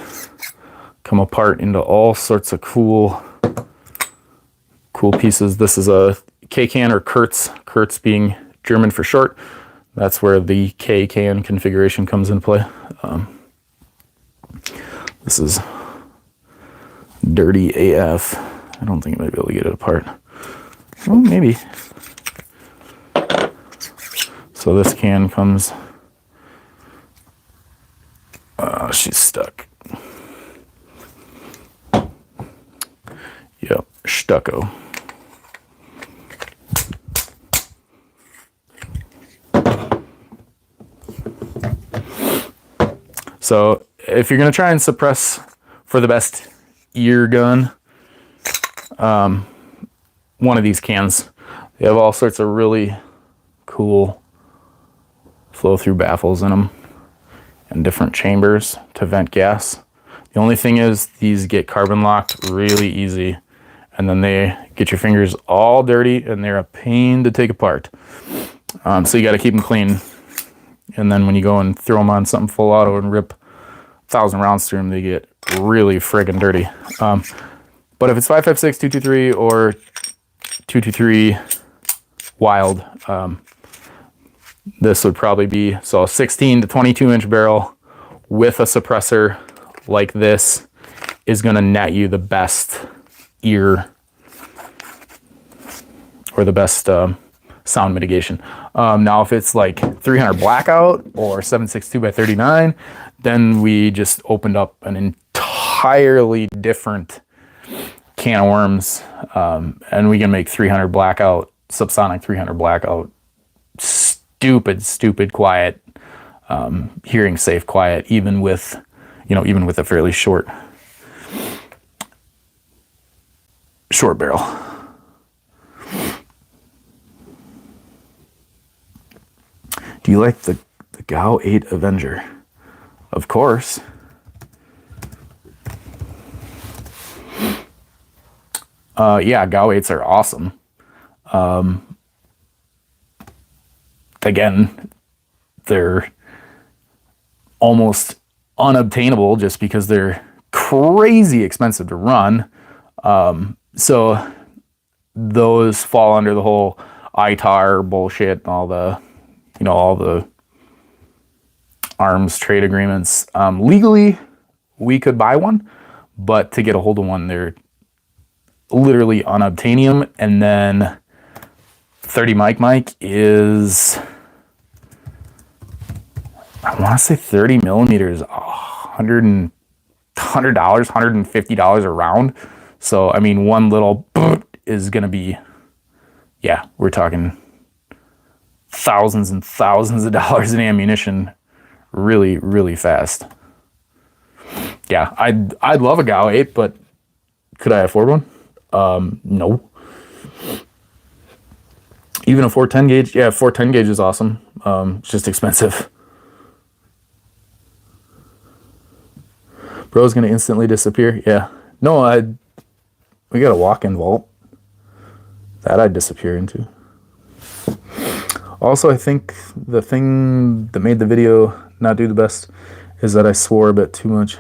come apart into all sorts of cool pieces. This is a K-can or Kurtz being German for short. That's where the K-can configuration comes into play. This is dirty AF. I don't think I might be able to get it apart. Well, maybe. So this can comes, she's stuck. Yep, stucco. So if you're gonna try and suppress for the best ear gun, one of these cans. They have all sorts of really cool flow through baffles in them and different chambers to vent gas. The only thing is these get carbon locked really easy, and then they get your fingers all dirty and they're a pain to take apart. So you got to keep them clean. And then when you go and throw them on something full auto and rip 1,000 rounds through them, they get really friggin' dirty. But if it's 5.56, 223 or 223 wild, this would probably be, so a 16 to 22 inch barrel with a suppressor like this is going to net you the best ear or the best sound mitigation. Now if it's like 300 blackout or 7.62 by 39, then we just opened up an entirely different can of worms, and we can make 300 blackout, subsonic 300 blackout, stupid quiet, hearing safe quiet, even with a fairly short barrel. Do you like the GAU 8 Avenger? Of course. Yeah, GAU 8s are awesome. Again, they're almost unobtainable just because they're crazy expensive to run. So those fall under the whole ITAR bullshit and all the arms trade agreements. Legally, we could buy one, but to get a hold of one, they're literally unobtainium. And then 30 mic is, I want to say 30 millimeters, $100, $150 a round. So, I mean, one little is going to be, yeah, we're talking thousands and thousands of dollars in ammunition really, really fast. Yeah, I'd love a GAU 8, but could I afford one? No. Even a 410 gauge, yeah, 410 gauge is awesome. It's just expensive. Bro's gonna instantly disappear. Yeah. No, we got a walk-in vault that I'd disappear into. Also, I think the thing that made the video not do the best is that I swore a bit too much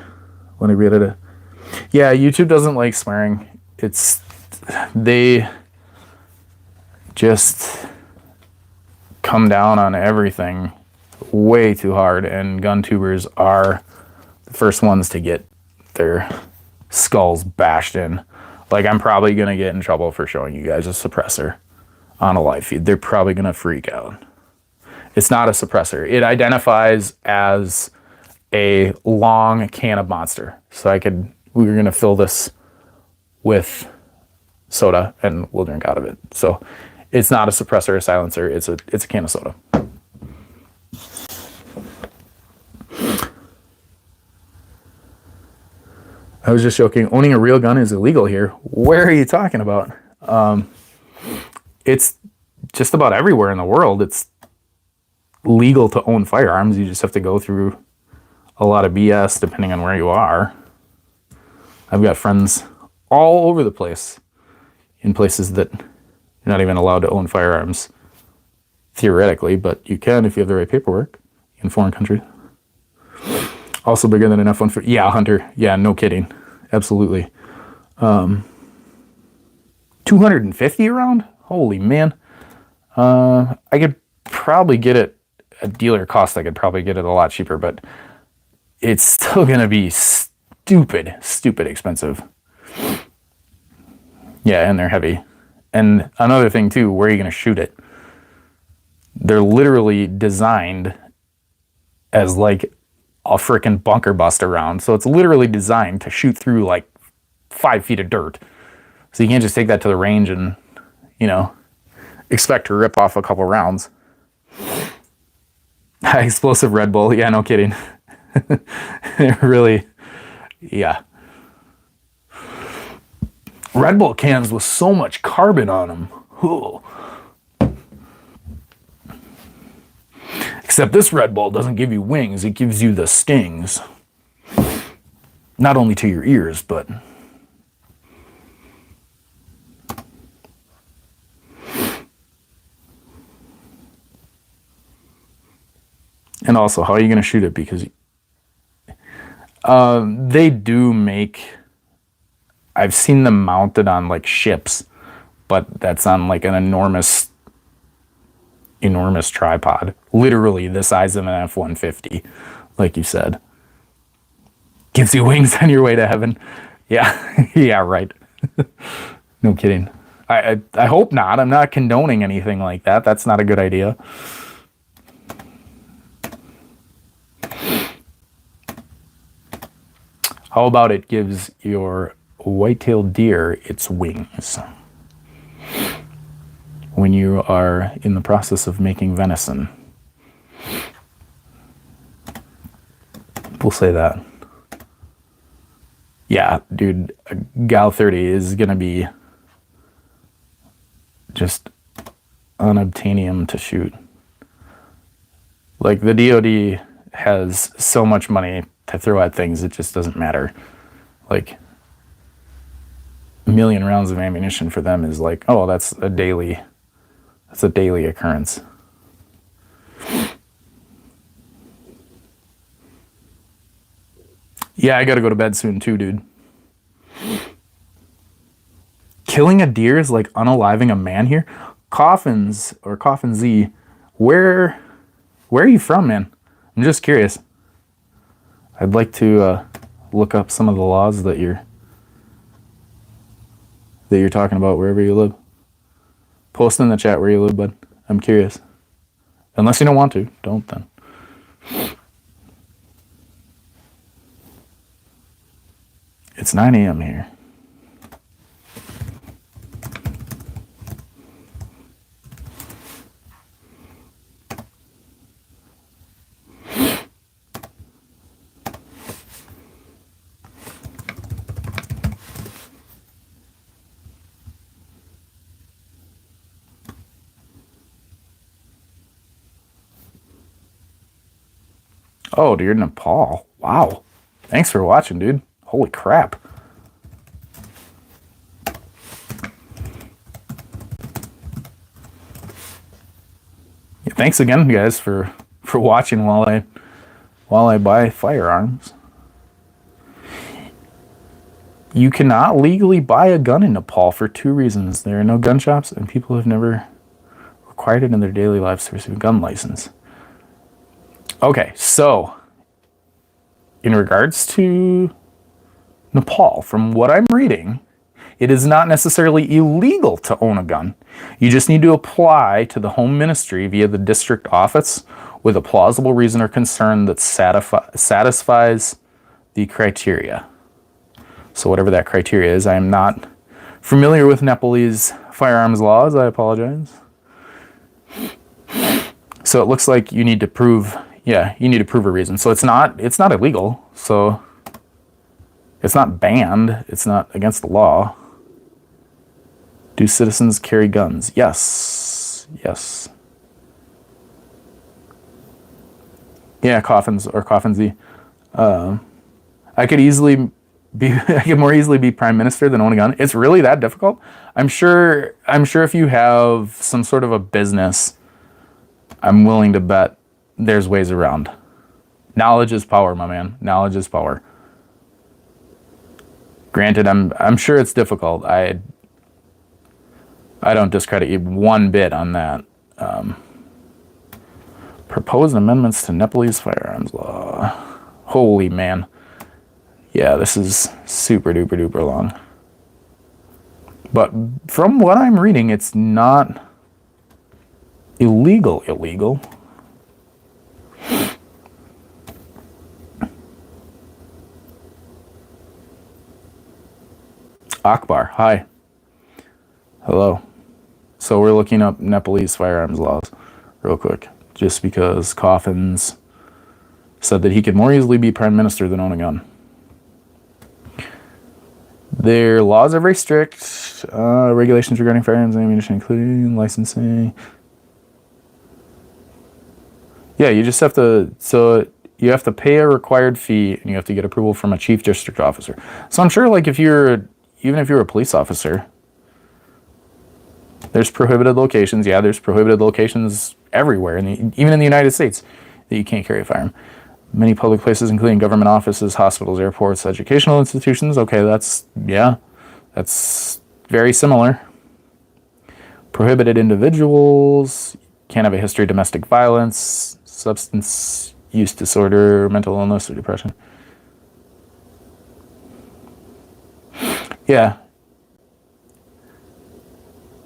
when I re-edited it. Yeah, YouTube doesn't like swearing. They just come down on everything way too hard, and gun tubers are the first ones to get their skulls bashed in. Like, I'm probably gonna get in trouble for showing you guys a suppressor on a live feed. They're probably gonna freak out. It's not a suppressor. It identifies as a long can of Monster. So we were gonna fill this with soda and we'll drink out of it. So it's not a suppressor or silencer. It's a can of soda. I was just joking. Owning a real gun is illegal here. Where are you talking about? It's just about everywhere in the world. It's legal to own firearms. You just have to go through a lot of BS depending on where you are. I've got friends all over the place in places that you're not even allowed to own firearms theoretically, but you can if you have the right paperwork in foreign countries. Also bigger than an F-150. Yeah, Hunter. Yeah, no kidding. Absolutely. 250 around? Holy man. I could probably get it at dealer cost. I could probably get it a lot cheaper, but it's still going to be stupid expensive. Yeah, and they're heavy. And another thing too, where are you going to shoot it? They're literally designed as like a freaking bunker buster round. So it's literally designed to shoot through like 5 feet of dirt. So you can't just take that to the range and, you know, expect to rip off a couple rounds. Explosive Red Bull. Yeah, no kidding. Really, yeah. Red Bull cans with so much carbon on them. Ooh. Except this Red Bull doesn't give you wings, it gives you the stings. Not only to your ears, but... And also, how are you going to shoot it? Because they do make... I've seen them mounted on like ships, but that's on like an enormous tripod, literally the size of an F-150, like you said. Gives you wings on your way to heaven. Yeah, yeah, right. No kidding. I hope not. I'm not condoning anything like that. That's not a good idea. How about it gives your white-tailed deer its wings when you are in the process of making venison? We'll say that. Yeah, dude, a GAU 30 is gonna be just unobtainium to shoot. Like, the DoD has so much money to throw at things, it just doesn't matter. Like, 1 million rounds of ammunition for them is like, oh, that's a daily occurrence. Yeah, I gotta go to bed soon too, dude. Killing a deer is like unaliving a man here. Coffins, or Coffin Z, where are you from, man? I'm just curious. I'd like to look up some of the laws that you're talking about wherever you live. Post in the chat where you live, bud. I'm curious. Unless you don't want to, don't then. It's 9 a.m. here. Oh, you're in Nepal. Wow. Thanks for watching, dude. Holy crap. Yeah, thanks again, guys, for watching while I buy firearms. You cannot legally buy a gun in Nepal for 2 reasons. There are no gun shops, and people have never required it in their daily lives to receive a gun license. Okay, so in regards to Nepal, from what I'm reading, it is not necessarily illegal to own a gun. You just need to apply to the Home Ministry via the district office with a plausible reason or concern that satisfies the criteria. So whatever that criteria is, I am not familiar with Nepalese firearms laws. I apologize. So it looks like you need to prove, you need to prove a reason. So it's not illegal. So it's not banned. It's not against the law. Do citizens carry guns? Yes. Yes. Yeah, Coffinsy. I could more easily be prime minister than own a gun. It's really that difficult? I'm sure if you have some sort of a business, I'm willing to bet there's ways around. Knowledge is power, my man. Knowledge is power. Granted, I'm sure it's difficult. I don't discredit you one bit on that. Proposed amendments to Nepalese firearms law. Holy man. Yeah, this is super duper duper long. But from what I'm reading, it's not illegal. Akbar, hi. Hello. So we're looking up Nepalese firearms laws real quick, just because Coffins said that he could more easily be prime minister than own a gun. Their laws are very strict. Regulations regarding firearms and ammunition, including licensing. Yeah, you just have to, so you have to pay a required fee and you have to get approval from a chief district officer. So I'm sure like even if you're a police officer, there's prohibited locations. Yeah, there's prohibited locations everywhere, even in the United States, that you can't carry a firearm. Many public places, including government offices, hospitals, airports, educational institutions. Okay, that's very similar. Prohibited individuals, can't have a history of domestic violence, substance use disorder, mental illness, or depression. Yeah.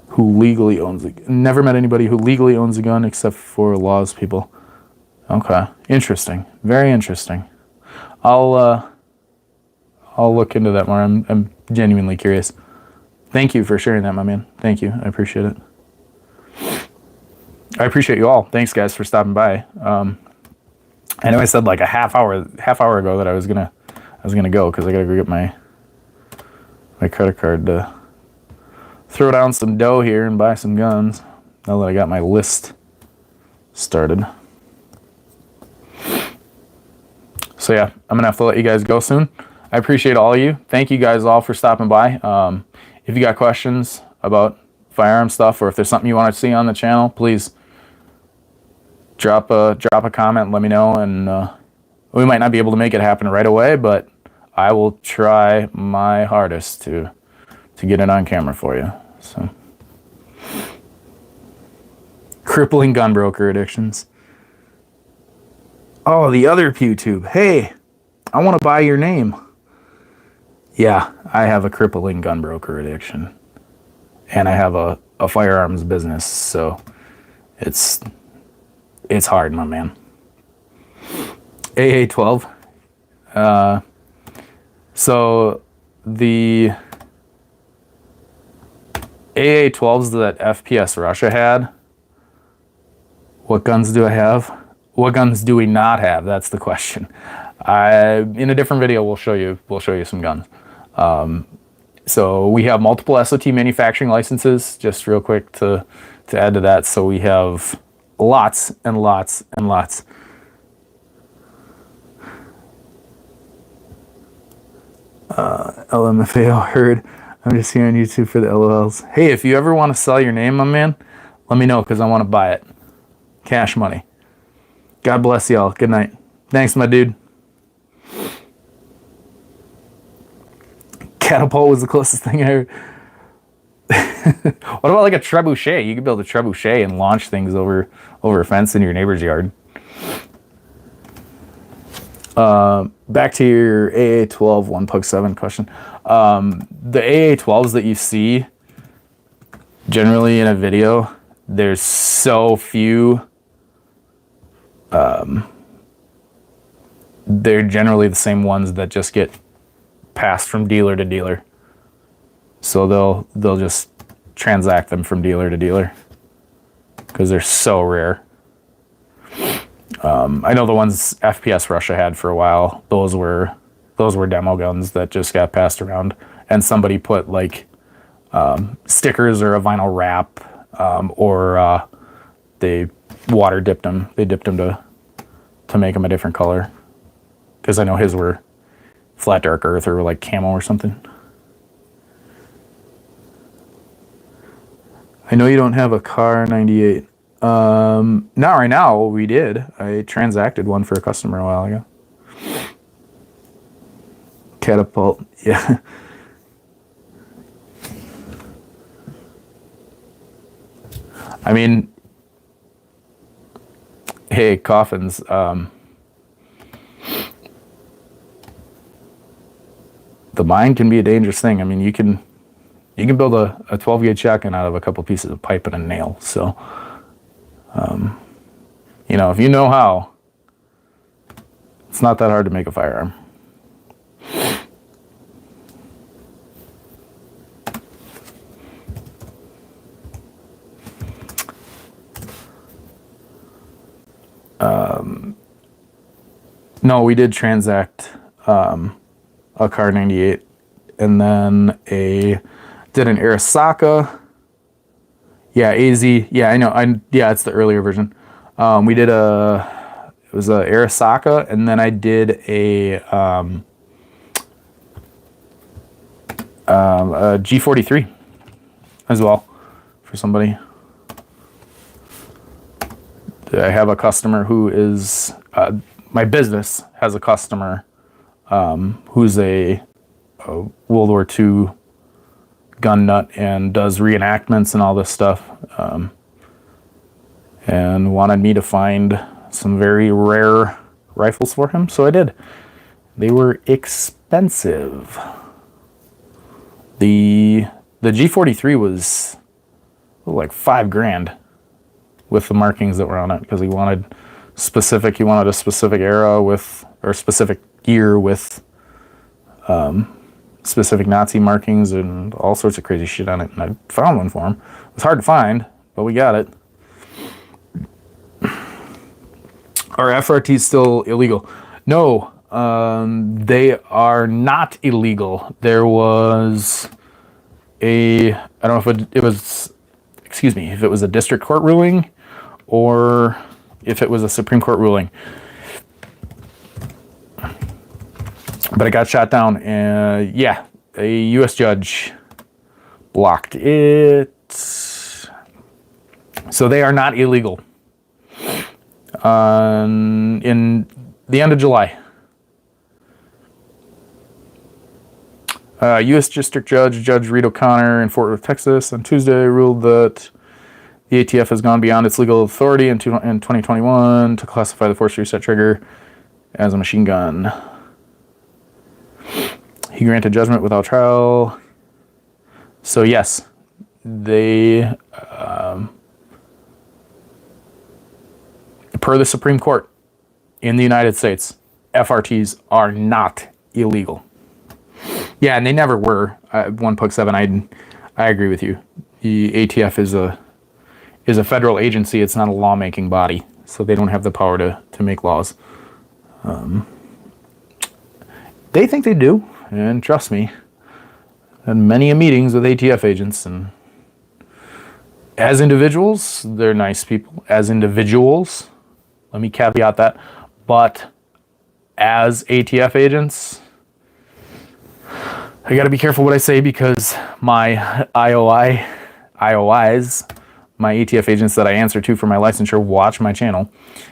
Who legally owns a gun. Never met anybody who legally owns a gun except for laws people. Okay, interesting. Very interesting. I'll look into that more. I'm genuinely curious. Thank you for sharing that, my man. Thank you. I appreciate it. I appreciate you all. Thanks, guys, for stopping by. I know I said like a half hour ago that I was gonna go because I gotta go get my credit card to throw down some dough here and buy some guns. Now that I got my list started. So yeah, I'm gonna have to let you guys go soon. I appreciate all of you. Thank you guys all for stopping by. If you got questions about firearm stuff, or if there's something you want to see on the channel, please drop a comment, let me know, and we might not be able to make it happen right away, but I will try my hardest to get it on camera for you. So, crippling gun broker addictions. Oh, the other PewTube. Hey, I want to buy your name. Yeah, I have a crippling gun broker addiction, and I have a firearms business, so it's hard, my man. AA12. So the AA12s that FPS Russia had, what guns do I have? What guns do we not have? That's the question. In a different video, we'll show you some guns. So we have multiple SOT manufacturing licenses, just real quick to add to that. So we have lots and lots and lots LMFAO heard. I'm just here on YouTube for the LOLs. Hey, if you ever want to sell your name, my man, let me know because I want to buy it. Cash money. God bless y'all. Good night. Thanks, my dude. Catapult was the closest thing I heard. What about like a trebuchet? You could build a trebuchet and launch things over a fence in your neighbor's yard. Back to your AA12 1.7 question. The AA12s that you see generally in a video, there's so few. They're generally the same ones that just get passed from dealer to dealer. So they'll just transact them from dealer to dealer because they're so rare. I know the ones FPS Russia had for a while, those were demo guns that just got passed around, and somebody put like stickers or a vinyl wrap, or they water dipped them. They dipped them to make them a different color, because I know his were flat dark earth or like camo or something. I know you don't have a car 98. Not right now. We did. I transacted one for a customer a while ago. Catapult. Yeah. I mean, hey, coffins. The mine can be a dangerous thing. I mean, you can build a 12 gauge shotgun out of a couple pieces of pipe and a nail. So, you know, if you know how, it's not that hard to make a firearm. No, we did transact a Car 98, and then did an Arasaka. Yeah, AZ. Yeah, I know. Yeah, it's the earlier version. We did it was a Arasaka, and then I did a G43 as well for somebody. I have a customer who is my business has a customer who's a World War II gun nut and does reenactments and all this stuff, and wanted me to find some very rare rifles for him, so I did. They were expensive. The G43 was like $5,000 with the markings that were on it, because he wanted a specific era with, or specific gear with specific Nazi markings and all sorts of crazy shit on it, and I found one for him. It was hard to find, but we got it. Are FRTs still illegal? No, they are not illegal. There was I don't know if it was, excuse me, if it was a district court ruling or if it was a Supreme Court ruling. But it got shot down, and yeah, a U.S. judge blocked it. So they are not illegal. In the end of July, U.S. District Judge Reed O'Connor in Fort Worth, Texas, on Tuesday ruled that the ATF has gone beyond its legal authority in 2021 to classify the force reset trigger as a machine gun. He granted judgment without trial. So yes, they, per the Supreme Court in the United States, FRTs are not illegal. Yeah, and they never were. 1.7, I agree with you. The ATF is a federal agency. It's not a lawmaking body, so they don't have the power to make laws. They think they do, and trust me, had many meetings with ATF agents, and as individuals, they're nice people. As individuals, let me caveat that, but as ATF agents, I got to be careful what I say because my IOIs, my ATF agents that I answer to for my licensure, watch my channel,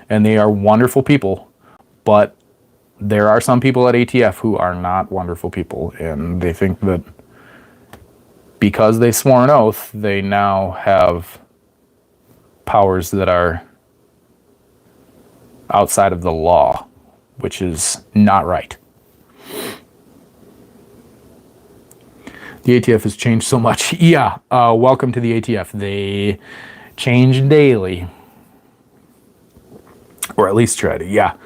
and they are wonderful people, but there are some people at ATF who are not wonderful people, and they think that because they swore an oath, they now have powers that are outside of the law, which is not right. The ATF has changed so much. Yeah, welcome to the ATF. They change daily. Or at least try to, yeah.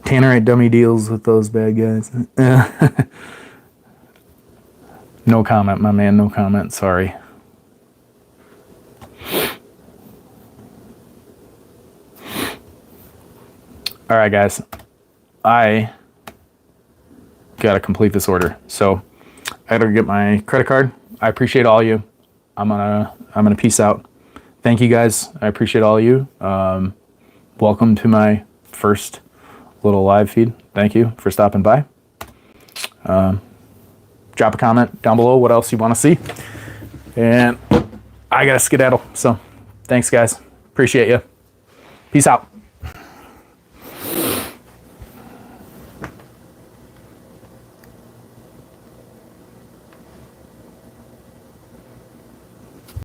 Tannerite dummy deals with those bad guys. No comment, my man, no comment, sorry. All right, guys. I gotta complete this order. So I gotta get my credit card. I appreciate all you. I'm gonna peace out. Thank you guys. I appreciate all you. Welcome to my first little live feed. Thank you for stopping by. Drop a comment down below what else you want to see. And I gotta skedaddle. So thanks guys. Appreciate you. Peace out.